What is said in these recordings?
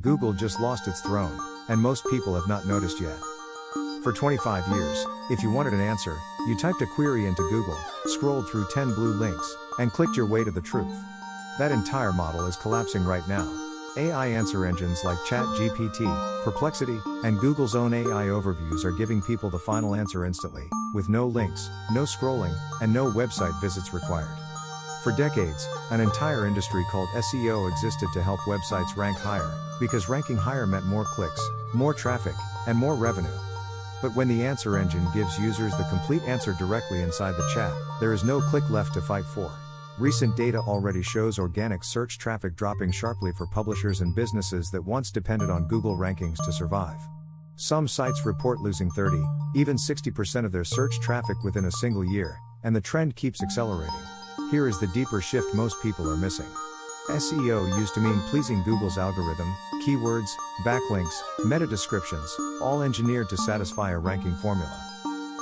Google just lost its throne, and most people have not noticed yet. For 25 years, if you wanted an answer, you typed a query into Google, scrolled through 10 blue links, and clicked your way to the truth. That entire model is collapsing right now. AI answer engines like ChatGPT, Perplexity, and Google's own AI overviews are giving people the final answer instantly, with no links, no scrolling, and no website visits required. For decades, an entire industry called SEO existed to help websites rank higher, because ranking higher meant more clicks, more traffic, and more revenue. But when the answer engine gives users the complete answer directly inside the chat, there is no click left to fight for. Recent data already shows organic search traffic dropping sharply for publishers and businesses that once depended on Google rankings to survive. Some sites report losing 30, even 60% of their search traffic within a single year, and the trend keeps accelerating. Here is the deeper shift most people are missing. SEO used to mean pleasing Google's algorithm, keywords, backlinks, meta descriptions, all engineered to satisfy a ranking formula.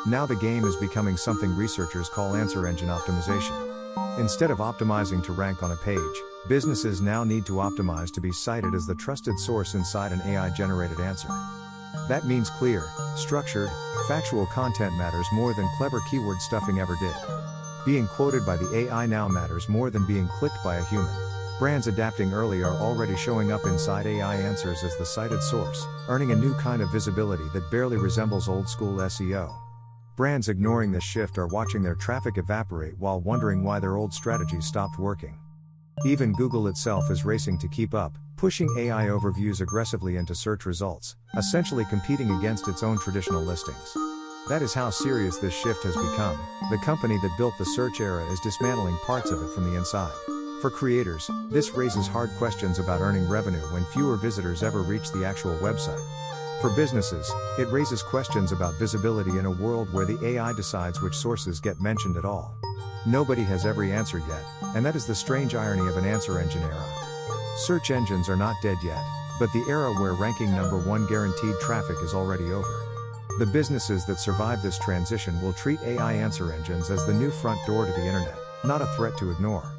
Now the game is becoming something researchers call answer engine optimization. Instead of optimizing to rank on a page, businesses now need to optimize to be cited as the trusted source inside an AI-generated answer. That means clear, structured, factual content matters more than clever keyword stuffing ever did. Being quoted by the AI now matters more than being clicked by a human. Brands adapting early are already showing up inside AI answers as the cited source, earning a new kind of visibility that barely resembles old-school SEO. Brands ignoring this shift are watching their traffic evaporate while wondering why their old strategies stopped working. Even Google itself is racing to keep up, pushing AI overviews aggressively into search results, essentially competing against its own traditional listings. That is how serious this shift has become. The company that built the search era is dismantling parts of it from the inside. For creators, this raises hard questions about earning revenue when fewer visitors ever reach the actual website. For businesses, it raises questions about visibility in a world where the AI decides which sources get mentioned at all. Nobody has every answer yet, and that is the strange irony of an answer engine era. Search engines are not dead yet, but the era where ranking #1 guaranteed traffic is already over. The businesses that survive this transition will treat AI answer engines as the new front door to the internet, not a threat to ignore.